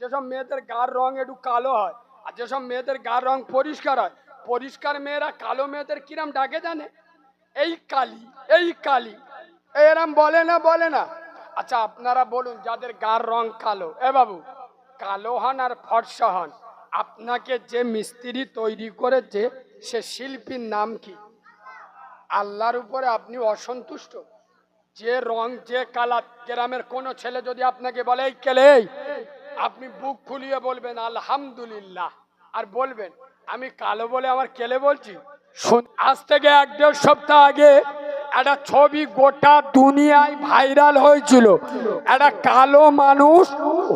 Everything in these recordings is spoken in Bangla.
যেসব মেয়েদের গার রং একটু কালো হয় আর যেসব মেয়েদের গার রং পরিষ্কার হয়, পরিষ্কার মেয়েরা কালো মেয়েদের কিরাম ডাকে জানে? এই কালি, এই কালি, এরম বলে না, বলে না? আচ্ছা আপনারা বলুন, যাদের গার রং কালো, এ বাবু, কালো হন আর ফর্সা হন, আপনাকে যে মিস্ত্রি তৈরি করেছে সে শিল্পীর নাম কি? আল্লাহর উপরে আপনি অসন্তুষ্ট? যে রং যে কালার, গ্রামের কোন ছেলে যদি আপনাকে বলে এই কেলে, আপনি বুক ফুলিয়ে বলবেন আলহামদুলিল্লাহ, আর বলবেন আমি কালো বলে আমার কেলে বলছি। আজ থেকে 1-1.5 সপ্তাহ আগে একটা ছবি গোটা দুনিয়ায় ভাইরাল হয়েছিল। একটা কালো মানুষ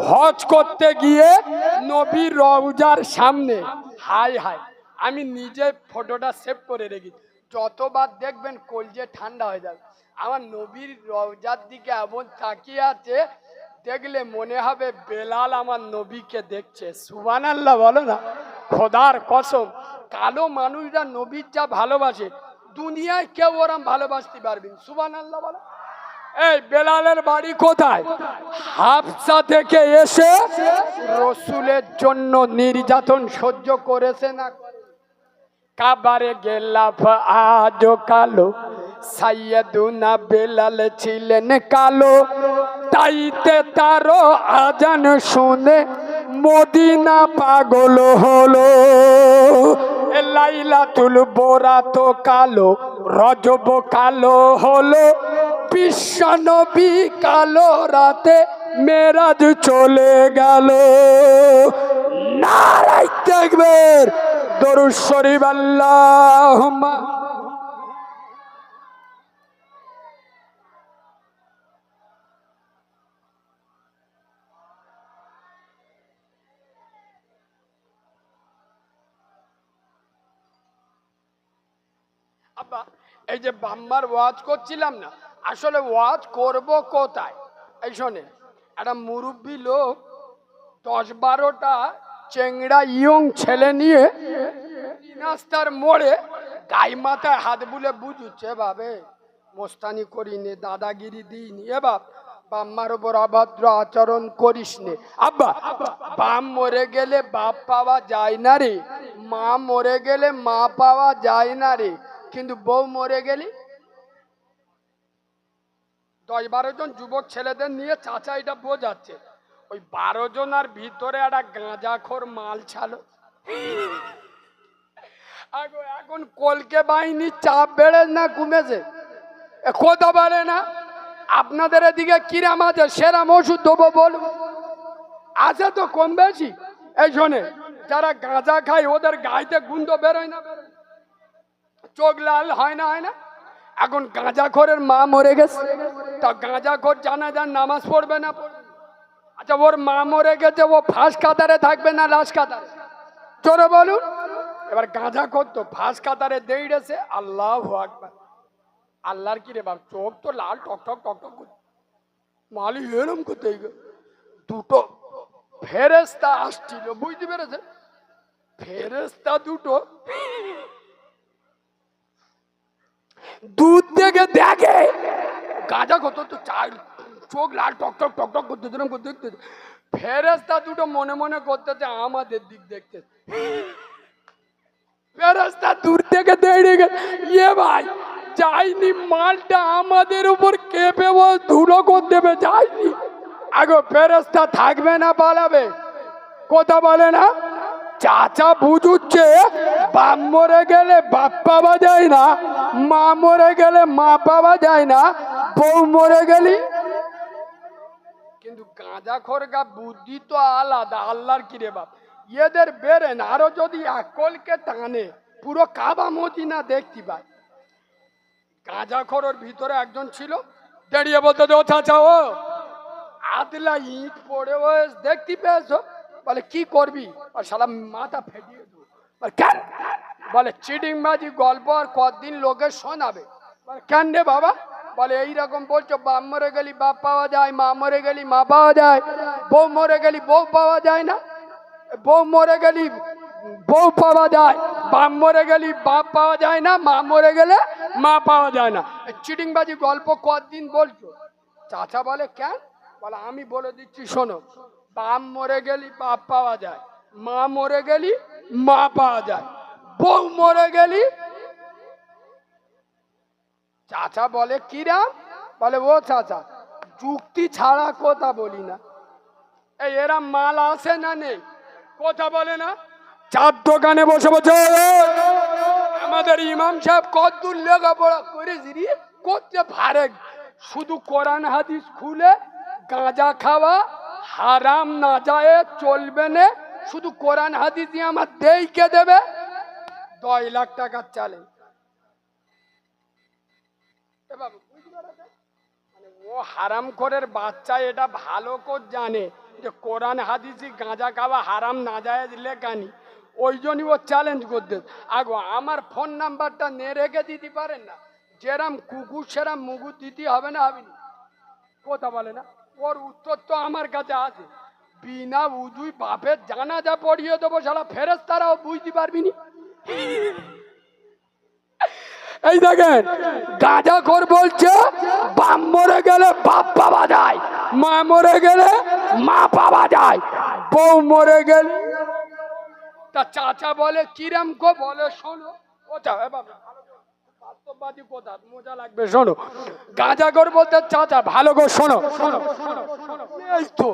হজ করতে গিয়ে নবীর রওজার সামনে, হাই হাই, আমি নিজে ফটোটা সেভ করে রেখেছি, যতবার দেখবেন কলজে ঠান্ডা হয়ে যাবে। আমার নবীর রওজার দিকে এমন তাকিয়ে আছে, দেখলে মনে হবে বেলাল আমার নবীকে দেখছে। সুবহানাল্লাহ বলো না, খোদার কসম, কালো মানুষরা নবীর যা ভালোবাসে দুনিয়ায় কেউ ওরম ভালোবাসতে পারবেন। সুবহানাল্লাহ বলো। এই বেলালের বাড়ি কোথায়? হাবসা থেকে এসে রসুলের জন্য নির্যাতন সহ্য করেছে না? কাবারে গেলাফ আজ কালো, সাইয়েদুনা বেলাল ছিলেন কালো, তাইতে তারও আজান শুনে মদিনা পাগল হলো। লাইলাতুল বরাত কালো, রজব কালো হলো, বিশ্ব নবী কালো রাতে মেরাজ চলে গেল। নারায়ে তাকবীর, দরুদ শরীফ, আল্লাহুম্মা। আব্বা, এই যে বাম্মার ওয়াজ করছিলাম না, আসলে ওয়াজ করব কোথায়? এই শোনে, একটা মুরব্বী লোক 10-12টা চেংড়া ইয়ং ছেলে নিয়ে রাস্তার মোড়ে গাই মাথায় হাত বুলে বুঝুচ্ছে, ভাবে মোস্তানি করিনি, দাদাগিরি দিইনি, এ বাপ বাম্মার উপর অভদ্র আচরণ করিস নে। আব্বা, বাম মরে গেলে বাপ পাওয়া যায় না রে, মা মরে গেলে মা পাওয়া যায় না রে, কিন্তু বউ মরে গেলি। 10-12 জন যুবক ছেলেদের নিয়ে চাচা এটা বোঝাচ্ছে, ওই 12 জনের ভিতরে একটা গাঁজাখোর মাল ছালো। এখন কলকে বাহিনীর চাপ বেড়ে না কমেছে? কথা বলে না? আপনাদের এদিকে কিরাম আছে? সেরাম ওষুধ দেবো বলুন, আছে তো কম বেশি? এই শোনে, যারা গাঁজা খায় ওদের গাইতে গুন্দ বেরোয় না, চোখ লাল হয় না, হয় না? এখন গাঁজাখোরের মা মরে গেছে, তা গাঁজাখোর জানাজার নামাজ পড়বে না? আচ্ছা, ওর মা মরে গেছে, ও ফাঁস কাতারে থাকবে না লাশ কাতারে? জোরে বলুন। এবার গাঁজাখোর তো ফাঁস কাতারে দেইড়েছে, আল্লাহু আকবার। আল্লাহর কি রে বাপ, চোখ তো লাল টকটক টকটক করছে, মালি এরম করতে দুটো ফেরেস্তা আসছিল, বুঝতে পেরেছে? ফেরেস্তা দুটো দুধ থেকে দেখে গাঁজা কত তো চার, চোখ লাল টকটক টকটক করতে করতে, ফেরেস্তা দুটো মনে মনে করতেছে আমাদের দিক দেখতে। ফেরেস্তা দূর থেকে দেখে গেছে, ইয়ে ভাই যায়নি, মালটা আমাদের উপর কেঁপে ও ধুলো করে দেবে, যায়নি। আগে ফেরেস্তা থাকবে না পালাবে? কথা বলে না? চাচা বুঝুচ্ছে বাপ মরে গেলে বাপ পাওয়া যায় না, মা মরে গেলে মা পাওয়া যায় না, বউ মরে গেলি। কিন্তু গাঁজাখোর গা বুদ্ধি তো আলাদা, আল্লাহর কি রে বাপ, এদের বেরেন আরো যদি আকলকে টানে পুরো কাবা মদিনা দেখতে পায়। গাঁজাখোরের ভিতরে একজন ছিল, দাঁড়িয়ে বলতে, ও চাচা, ও আদলা ইট পড়ে ও দেখতে পেয়েছো? বলে কি করবি? আর শালা মাথা ফেটিয়ে দেবো। কেন? বলে চিডিংবাজি গল্প আর কতদিন লোকে শোনাবে। কেন রে বাবা? বলে এইরকম বলছো, বাপ মরে গেলি বাপ পাওয়া যায়, মা মরে গেলি মা পাওয়া যায়, বউ মরে গেলি বউ পাওয়া যায় না, বউ মরে গেলি বউ পাওয়া যায়, বাপ মরে গেলি বাপ পাওয়া যায় না, মা মরে গেলে মা পাওয়া যায় না। চিডিংবাজি গল্প কতদিন বলছো? চাচা বলে কেন? বলে আমি বলে দিচ্ছি শোনো, বাপ মরে গেলি বাপ পাওয়া যায়, মা মরে গেলি মা পাওয়া যায়, বউ মরে গেলি চাচা বলে কিরাম, বলে ও চাচা যুক্তি ছাড়া কথা বলি না। এই এরা মাল আসে না নেই, কথা বলে না। চার দোকানে বসে বসে আমাদের ইমাম সাহেব কদ্দূর লেখাপড়া করেছি রে, করতে পারে, শুধু কোরআন হাদিস খুলে গাঁজা খাওয়া হারাম না যায় চলবে না, শুধু কোরআন হাদিস দিয়ে আমার দেইকে দেবে 10 লাখ টাকার চালে। মানে ও হারাম খোরের বাচ্চা এটা ভালো করে জানে যে কোরআন হাদিসি গাঁজা খাওয়া হারাম না যায় লেখানি, ওই জন্যই ও চ্যালেঞ্জ করতে। আগো আমার ফোন নাম্বারটা নিয়ে রেখে দিতে পারেন না, যেরাম কুকুর সেরাম মুগুর দিতে হবে না, হবে না, কথা বলে না। ওর উত্তর তো আমার কাছে আছে, বিনা উজুই বাপের জানাজা পড়িয়ে দেবো, সারা ফেরেশতারাও বুঝতে পারবি নি। এই দেখেন গাঁজাখোর বলছে বাপ মরে গেলে বাপ পাওয়া যায়, মা মরে গেলে মা পাওয়া যায়, বউ মরে গেলে। তা চাচা বলে কিরাম কো, বলে শোনো ওটা বাস্তববাদী কথা মজা লাগবে, শোনো। গাঁজাখোর বলতে চাচা ভালো করে শোনো, এই তো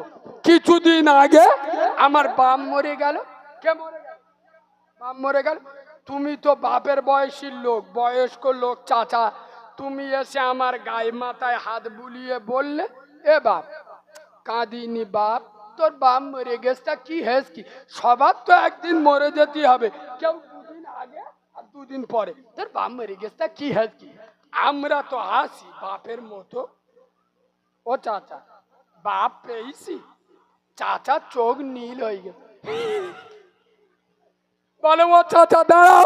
কিছুদিন আগে আমার বাপ মরে গেল। কে মরে গেল? বাপ মরে গেল। তুমি তো বাপের বয়সীর লোক, বয়স্ক লোক চাচা, তুমি এসে আমার গায়ে মাথায় হাত বুলিয়ে বললে এ বাপ কাঁদিনি বাপ, তোর বাপ মরে গেছে কি হেস কি, সবার তো একদিন মরে যেতে হবে, কেউ 2 দিন আগে আর 2 দিন পরে, তোর বাপ মরে গেছে কি হেস কি। আমরা তো হাসি বাপের মতো। ও চাচা বাপ পেয়েছি, চাচা চোখ নীল হয়ে গেছে, বলে ও চাচা দাঁড়াও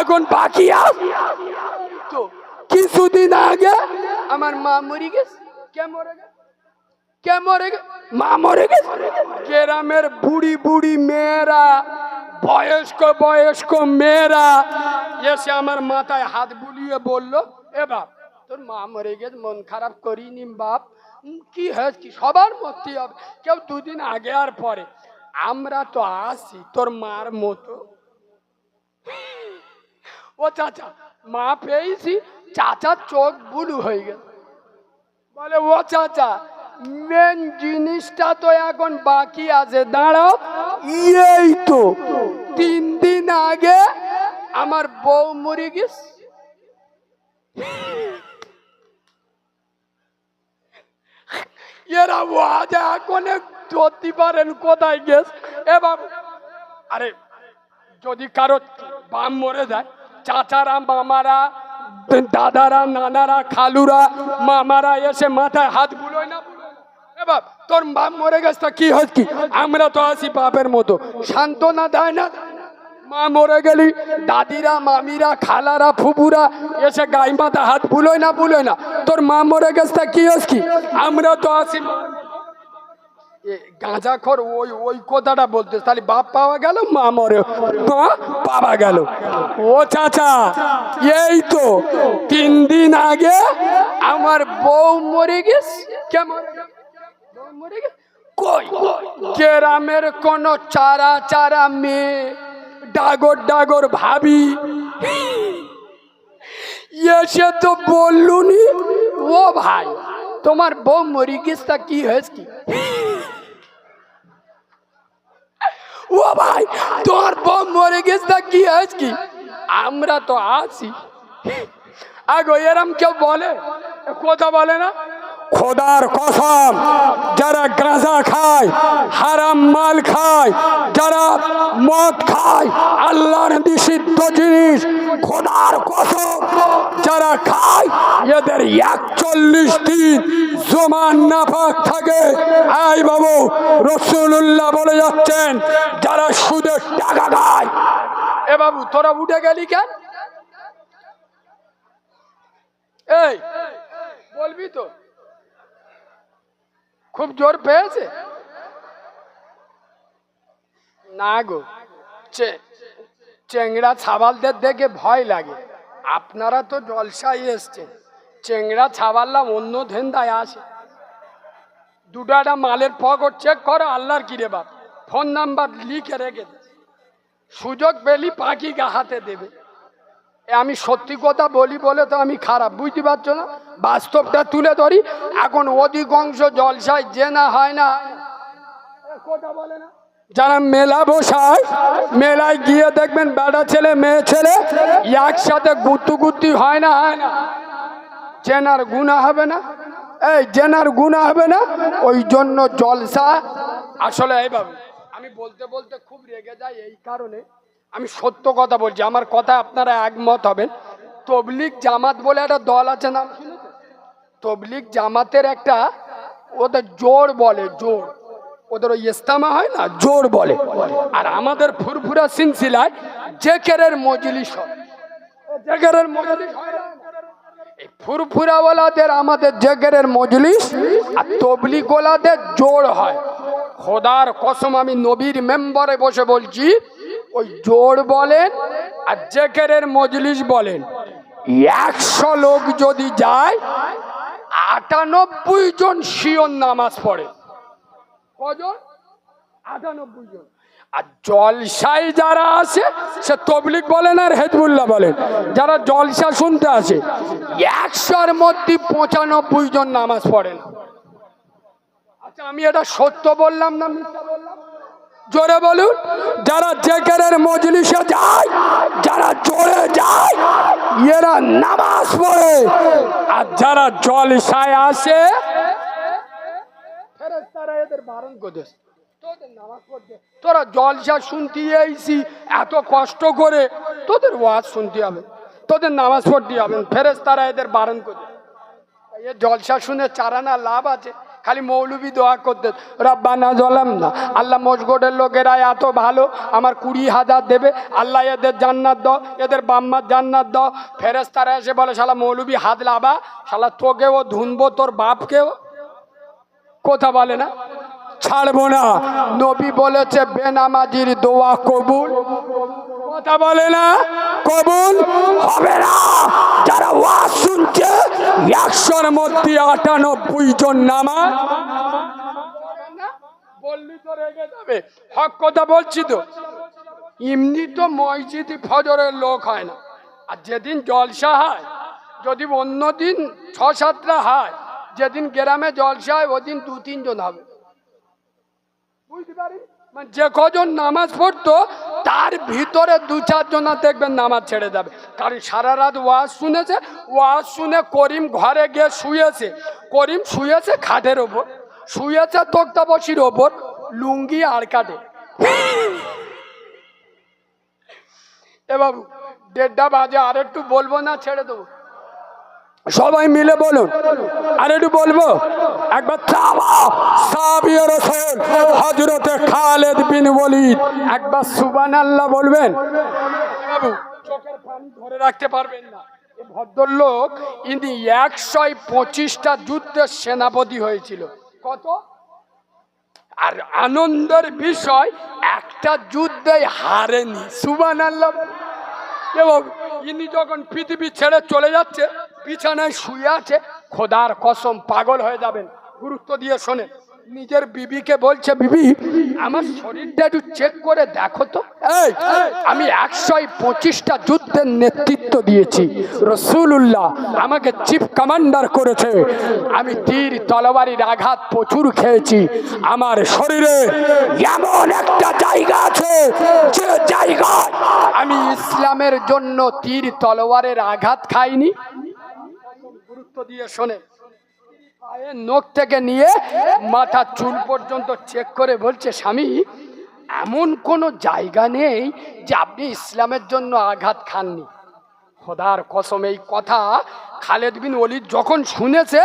এখন বাকি আছে তো, কিছুদিন আগে আমার মা মরে গেছে। কে মরে গেছে? কে মরে গেছে? মা মরে গেছে। গ্রামের বুড়ি বুড়ি মেয়েরা, বয়স্ক বয়স্ক মেয়েরা এসে আমার মাথায় হাত বুলিয়ে বলল এ বাপ তোর মা মরে গেছে, মন খারাপ করিনি বাপ, কি হয়েছে কি, সবার মরতে হবে, কেউ 2 দিন আগে আর পরে, আমরা তো আসি তোর মার মতো। ও চাচা মা পেয়েছি, চাচার চোখ বুলু হয়ে গেল, বলে ও চাচা মেন জিনিসটা তো এখন বাকি আছে, দাঁড়াও। এই তো 3 দিন আগে আমার বউ মরে গেছে। এরা ওয়াজ এখন ধরতে পারেন কোথায় গেছে। এ বাবু আরে যদি কারো বাপ মরে যায়, চাচারা মামারা দাদারা নানারা খালুরা মামারা এসে মাথায় হাত বুলোয় না, এ বাপ তোর বাপ মরে গেছে কি হচ্ছে কি, আমরা তো আছি বাপের মতো, সান্ত্বনা দেয় না। মা মরে গেলি দাদিরা মামিরা খালারা ফুপুরা এসে গাই মাথা হাত বুলোয় না, বুলোয় না, তোর মা মরে গেছে কি হচ্ছে কি, আমরা তো আছি। গাঁজাখোর ওই ওই কথাটা বলতে, তাহলে বাপ পাওয়া গেল, মা মরে পাওয়া গেল। ও চাচা এই তো 3 দিন আগে আমার বউ মরে গেছে। কেমন বউ মরে গেছে? কই গ্রামের কোন চারা চারা মেয়ে ডাগর ডাগর ভাবি এসে তো বললুনি ও ভাই তোমার বউ মরে গেছে কি হয়েছে কি, ও ভাই তোর বউ মরে গেছে কি হয়েছে কি, আমরা তো আছি। আগো এরম কেউ বলে, কথা বলে না। খোদার কসম যারা গাঁজা খায় হারাম মাল খায়, যারা মদ খায় আল্লাহর নিষিদ্ধ জিনিস, খোদার কসম যারা খায় এদের 41 দিন জমান নাপাক থাকে। আই বাবু রাসূলুল্লাহ বলে যাচ্ছেন যারা সুদের টাকা খায়। এ বাবু তোরা উঠে গেলি কেন? এই বলবি তো, খুব জোর পেয়েছে না গো, চেংড়া ছাবালদের দেখে ভয় লাগে। আপনারা তো জলসায় এসছেন, চেংড়া ছাবাল্লা অন্য ধেন্দায় আসে, দুটো একটা মালের পকেট চেক করো, আল্লাহর কিরে বাপ, ফোন নাম্বার লিখে রেখে দে, সুযোগ পেলি পাখি গা হাতে দেবে। আমি সত্যি কথা বলি বলে তো আমি খারাপ, বুঝতে পারছো না? বাস্তবটা তুলে ধরি। এখন অধিকাংশ জলসায় যে না হয় না, কথা বলে না, যারা মেলা বসায়, মেলায় গিয়ে দেখবেন বেটা ছেলে মেয়ে ছেলে একসাথে গুত্তি হয় না, হয় না? জেনার গুনাহ হবে না? এই জেনার গুনাহ হবে না? ওই জন্য জলসা আসলে এইভাবে। আমি বলতে বলতে খুব রেগে যাই, এই কারণে আমি সত্য কথা বলছি, আমার কথা আপনারা একমত হবেন। তবলিগ জামাত বলে একটা দল আছে, নাম শুনেছেন? তবলিগ জামাতের একটা, ওদের জোর বলে, জোর, ওদের ওই ইস্তেমা হয় না, জোর বলে। আর আমাদের ফুরফুরা সিলসিলায় জেকেরের মজলিস হয়। জেকেরের মজলিস হয় না? এই ফুরফুরাওয়ালাদের আমাদের জেকেরের মজলিস, আর তবলিগওয়ালাদের জোর হয়। খোদার কসম আমি নবীর মেম্বারে বসে বলছি, ওই জোর বলেন আর জেকেরের মজলিস বলেন, 100 লোক যদি যায় 98 জন শিওর নামাজ পড়ে। কজন? 98 জন। আর জলসায় যারা আসে, সে তবলিগ বলেন আর হেজবুল্লাহ বলেন, যারা জলসা শুনতে আসে 100-র মধ্যে 95 জন নামাজ পড়ে না। আচ্ছা আমি এটা সত্য বললাম না মিথ্যা বললাম? জোরে বলুন। যারা জেকেরের মজলিসে যায়, যারা জোরে যায়, এরা নামাজ পড়ে। আর যারা জলসায় আসে, ফেরেশতারা এদের বারণ করে, তোদের নামাজ পড়তে, তোরা জলসা শুনতে আইছি এত কষ্ট করে, তোদের ওয়াজ শুনতে হবে, তোদের নামাজ পড়তে হবে। ফেরেশতারা এদের বারণ করে। এ জলসা শুনে চারানা লাভ আছে? খালি মৌলবি দোয়া করতে, রব্বানা জালামনা, আল্লাহ মসজিদের লোকেরা এত ভালো, আমার 20,000 দেবে, আল্লাহ এদের জান্নাত দাও, এদের বাম্মার জান্নাত দাও। ফেরেশতারা এসে বলে, শালা মৌলবি হাত লাবা, শালা তোকেও ধুনবো, তোর বাপকেও। কথা বলে না? ছাড়বো না। নবী বলেছে বেনামাজির দোয়া কবুল। কথা বলে না? কবুল হবে না। যারা ওয়াজ শুনছে 100-র মধ্যে 98 জন নামাজ বললি তো রেগে যাবে। হক কথা বলছি তো। এমনি তো মসজিদ ফজরের লোক হয় না, আর যেদিন জলসা হয়, যদি অন্য দিন 6-7টা হয়, যেদিন গ্রামে জলসা হয় ওদিন 2-3 জন হবে। বুঝতে পারি? মানে যে কজন নামাজ পড়তো তার ভিতরে 2-4 জন দেখবেন নামাজ ছেড়ে যাবে। কারণ সারা রাত ওয়াজ শুনেছে, ওয়াজ শুনে করিম ঘরে গিয়ে শুয়েছে। করিম শুয়েছে খাটের ওপর, শুয়েছে তক্তাপসির ওপর, লুঙ্গি আর কাটে। এ বাবু 1:30 বাজে, আর একটু বলবো না ছেড়ে দেবো? সবাই মিলে বলুন, আর একটু বলবো। একবার সাহাবী রাসূল হযরতে খালিদ বিন ওয়ালিদ, একবার সুবহানাল্লাহ বলবেন। বাবু চোখের পানি ধরে রাখতে পারবেন না। এই ভদ্রলোক ইনি 125টা যুদ্ধের সেনাপতি হয়েছিল। কত? আর আনন্দের বিষয়, একটা যুদ্ধে হারেনি। সুবহানাল্লাহ। এবং ইনি যখন পৃথিবী ছেড়ে চলে যাচ্ছে, বিছানায় শুয়ে আছে, খোদার কসম পাগল হয়ে যাবেন, গুরুত্ব দিয়ে শোনেন। নিজের বিবিকে বলছে, বিবি আমার শরীরটা একটু চেক করে দেখো তো। এই আমি 125টা যুদ্ধের নেতৃত্ব দিয়েছি, রাসূলুল্লাহ আমাকে চিফ কমান্ডার করেছে, আমি তীর তলোয়ারির আঘাত প্রচুর খেয়েছি, আমার শরীরে এমন একটা জায়গা আছে যে জায়গায় আমি ইসলামের জন্য তীর তলোয়ারের আঘাত খাইনি। গুরুত্ব দিয়ে শোনে। পায়ের নখ থেকে নিয়ে মাথার চুল পর্যন্ত চেক করে বলছে, স্বামী এমন কোনো জায়গা নেই যে আপনি ইসলামের জন্য আঘাত খাননি। খোদার কসম এই কথা খালিদ বিন ওয়ালিদ যখন শুনেছে,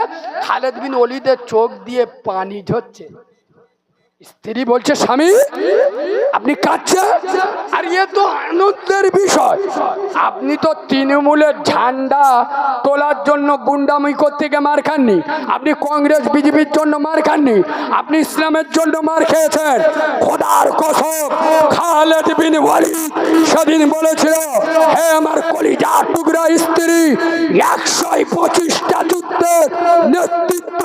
খালিদ বিন ওয়ালিদের চোখ দিয়ে পানি ঝরছে। স্ত্রী বলছে স্বামী আপনি কাঁদছেন, আর এ তো আনন্দের বিষয়। আপনি তো তৃণমূলের ঝান্ডা তোলার জন্য গুন্ডামি করতে গিয়ে মার খাননি, আপনি কংগ্রেস বিজেপির জন্য মার খাননি, আপনি ইসলামের জন্য মার খেয়েছেন। খোদার কসম, খালেদ বিন ওয়ালিদ সেদিন বলেছিল, হে আমার কলিজার টুকরা স্ত্রী, 125টা যুদ্ধের নেতৃত্ব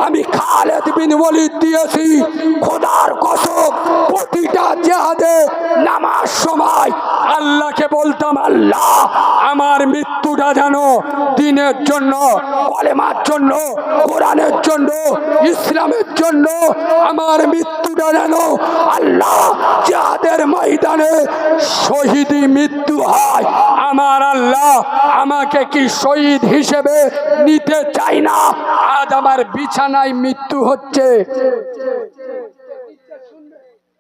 আমি খালেদ বিন ওয়ালিদ দিয়েছি। খোদার কসম, প্রতিটা জিহাদে নামাজ সময় আল্লাহকে বলতাম, আল্লাহ আমার মৃত্যুটা যেন দ্বীনের জন্য, কলেমার জন্য, কোরআনের জন্য, ইসলামের জন্য আমার মৃত্যুটা যেন আল্লাহ জিহাদের ময়দানে শহীদি মৃত্যু হয়। আমার আল্লাহ আমাকে কি শহীদ হিসেবে নিতে চাই না? আজ আমার বিছানায় মৃত্যু হচ্ছে,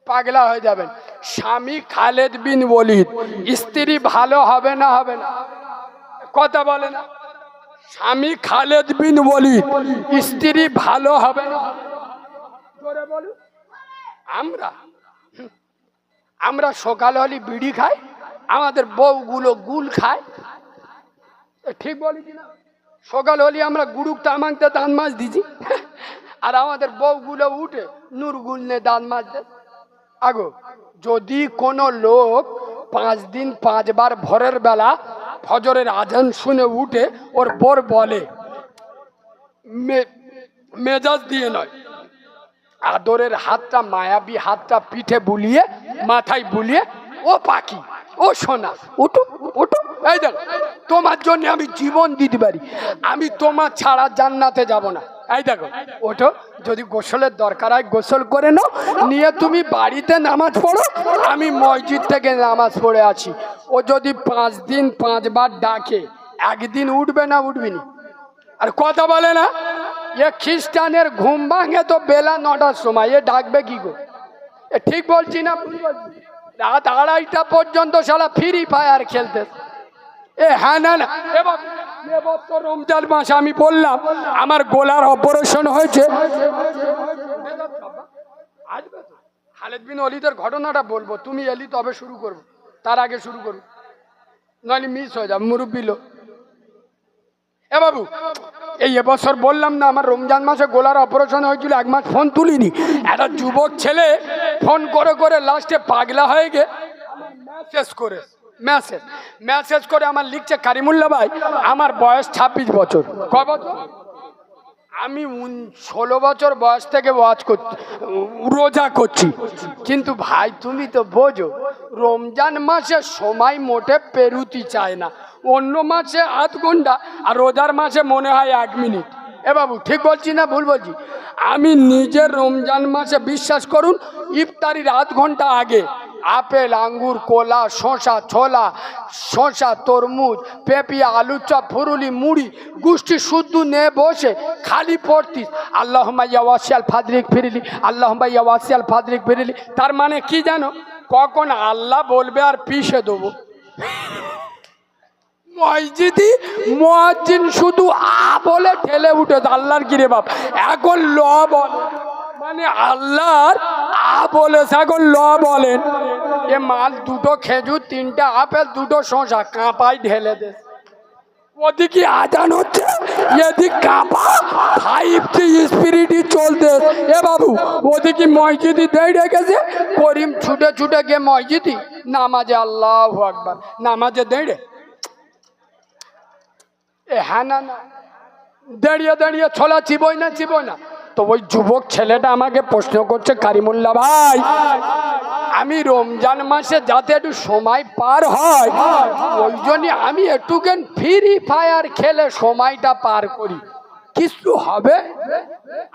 পাগলা হয়ে যাবেন। স্বামী খালেদ বিন ওয়ালিদ, স্ত্রী ভালো হবে না হবে না? কথা বলে না? স্বামী খালেদ বিন ওয়ালিদ, স্ত্রী ভালো হবে না? জোরে বলুন। আমরা সকাল হলে বিড়ি খাই, আমাদের বউগুলো গুল খায়, ঠিক বলি কিনা? সকাল হলে আমরা গুড়ুক তামাংতে দান মাছ দিছি, আর আমাদের বউগুলো উঠে নুর গুলনে দান মাছ দেয়। আগো যদি কোনো লোক 5 দিন 5 বার ভোরের বেলা ফজরের আজান শুনে উঠে, ওর বর বলে মেজাজ দিয়ে নয়, আদরের হাতটা, মায়াবী হাতটা পিঠে বুলিয়ে, মাথায় বুলিয়ে, ও পাখি, ও সোনা, উঠো উঠো, এই দেখ তোমার জন্য আমি জীবন দিতে পারি, আমি তোমার ছাড়া জান্নাতে যাব না, এই দেখো ওঠো, যদি গোসলের দরকার হয় গোসল করে নাও, নিয়ে তুমি বাড়িতে নামাজ পড়ো, আমি মসজিদ থেকে নামাজ পড়ে আছি। ও যদি 5 দিন 5 বার ডাকে, একদিন উঠবে না? উঠবি না। আর কথা বলে না, এ খ্রিস্টানের ঘুম ভাঙে তো বেলা 9টার সময়, এ ডাকবে কি গো? এ ঠিক বলছি না? রাত 2:30টা পর্যন্ত শালা ফ্রি ফায়ার খেলতে। এ হ্যাঁ না না, এবার তো রমজান মাস, আমি বললাম আমার গোলার অপারেশন হয়েছে। খালেদ বিন ওয়ালিদের ঘটনাটা বলবো, তুমি এলি তবে শুরু করবো, তার আগে শুরু করবো নইলে মিস হয়ে যাবে, মুরব্বী লোক। এ বাবু, এই এবছর বললাম না আমার রমজান মাসে গোলার অপারেশন হয়েছিল, 1 মাস ফোন তুলিনি। একটা যুবক ছেলে ফোন করে করে লাস্টে পাগলা হয়ে গে মেসেজ করে আমার লিখছে, কারিমুল্লাহ ভাই আমার বয়স 26 বছর। ক বছর? আমি 16 বছর বয়স থেকে রোজা করছি, কিন্তু ভাই তুমি তো বোঝো রমজান মাসে সময় মোটে পেরুতি চায় না, অন্য মাসে আধ ঘন্টা, আর রোজার মাসে মনে হয় 1 মিনিট। এ বাবু ঠিক বলছি না ভুল বলছি? আমি নিজের রমজান মাসে বিশ্বাস করুন, ইফতারির আধ ঘন্টা আগে আপেল, আঙ্গুর, কলা, শশা, ছোলা, শশা, তরমুজ, পেঁপিয়া, আলু চপ, ফুরুলি, মুড়ি, গুষ্টি শুদ্ধ নিয়ে বসে খালি পড়তিস আল্লাহুম্মা ইয়া ওয়াসিয়াল ফাদরিক ফিরিলি, আল্লাহুম্মা ইয়া ওয়াসিয়াল ফাদরিক ফিরিলি। তার মানে কি জানো? কখন আল্লাহ বলবে আর পিষে দেবো। মসজিদি মুয়াজ্জিন শুধু আ বলে ঠেলে উঠেছে, আল্লাহর গিরে বাপ, এখন ল বলে, মানে আল্লাহর আ বলেছে, এখন ল বলেন। এ মাল 2টো খেজুর, 3টা আপেল, 2টো শসা কাঁপাই ঢেলে দে। ওদিকে আজান হচ্ছে, এদিক কাঁপা 5G স্পিরিটই চলতে। এ বাবু ওদিকে মসজিদি দেই রেখেছে, করিম ছুটে ছুটে গিয়ে মসজিদি নামাজে, আল্লাহু আকবার, নামাজে দেড়ে। এ হ্যাঁ না না, দাঁড়িয়ে দাঁড়িয়ে ছোলা চিবই না। তো ওই যুবক ছেলেটা আমাকে প্রশ্ন করছে, কারিমুল্লাহ ভাই আমি রমজান মাসে যাতে একটু সময় পার হয়, ওই জন্য আমি একটুখান ফ্রি ফায়ার খেলে সময়টা পার করি, কিছু হবে?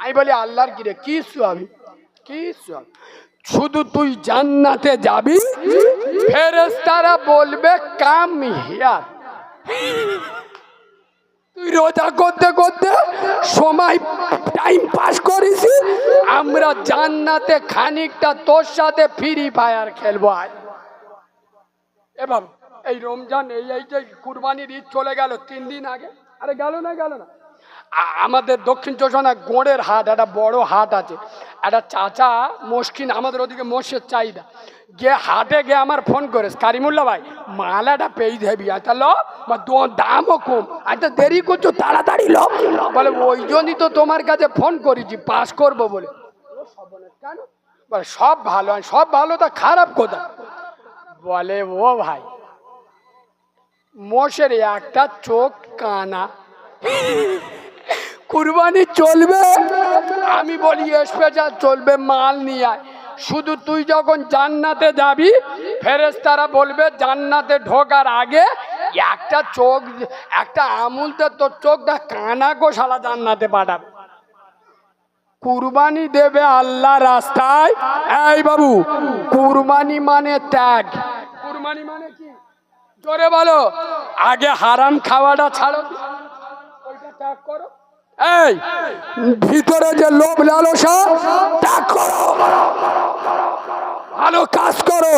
আমি বলি আল্লাহর গিরে কিছু হবে? কিছু হবে, শুধু তুই জান্নাতে যাবি, ফেরেশতারা বলবে কাম হিয়ার। তুই রোজা করতে করতে সময় টাইম পাস করিস, আমরা জান্নাতে খানিকটা তোর সাথে ফ্রি ফায়ার খেলবো। এবার এই রমজান, এই যে কুরবানির ঈদ চলে গেল 3 দিন আগে, আরে গেল না? আমাদের দক্ষিণ চোষণা গোড়ের হাট, একটা বড় হাট আছে, একটা চাচা মস্কিন, আমাদের ওদিকে মোষের চাহিদা, গিয়ে হাটে গিয়ে আমার ফোন করেস, কারিমুল্লা ভাই মালাটা পেয়ে যাবি, আচ্ছা ল, দামও কম, আচ্ছা দেরি করছো তাড়াতাড়ি ল, বলে ওই জন্যই তো তোমার কাছে ফোন করেছি পাস করবো বলে। কেন? বলে সব ভালো, সব ভালো, তা খারাপ কোথা? বলে ও ভাই মোষের একটা চোখ কানা, কুরবানি চলবে? আমি বলি স্পেশাল চলবে, মাল নিয়ে আয়। শুধু তুই যখন জান্নাতে যাবি ফেরেশতারা বলবে জান্নাতে ঢোকার আগে একটা চোখ, একটা আমুলতে তোর চোখটা কানা গো শালা জান্নাতে পাঠাবে। কুরবানি দেবে আল্লাহ রাস্তায়। এই বাবু, কুরবানি মানে ত্যাগ। কুরবানি মানে কি? জোরে বলো। আগে হারাম খাওয়াটা ছাড়ো, ওইটা ত্যাগ করো। এই ভিতরে যে লোভ লালসা ত্যাগ করো, ভালো কাজ করো।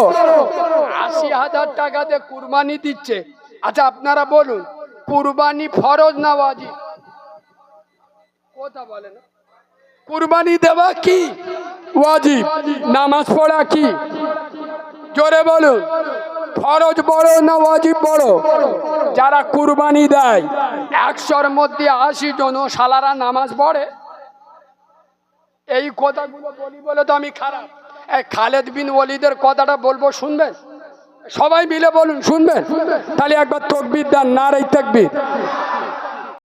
৮০,০০০ টাকাতে কুরবানি দিচ্ছে। আচ্ছা আপনারা বলুন, কুরবানি ফরজ না ওয়াজিব? কথা বলে না। কুরবানি দেওয়া কি ওয়াজিব, নামাজ পড়া কি? জোরে বলুন, ফরজ বড় না ওয়াজিব বড়? যারা কুরবানি দেয় ১০০-র মধ্যে ৮০ জন শালারা নামাজ পড়ে। এই কথাগুলো বলি বলে তো আমি খারাপ। এই খালেদ বিন ওয়ালিদের কথাটা বলবো, শুনবেন? সবাই মিলে বলুন, শুনবেন? তাহলে একবার তাকবীর দেন, নারে তাকবীর।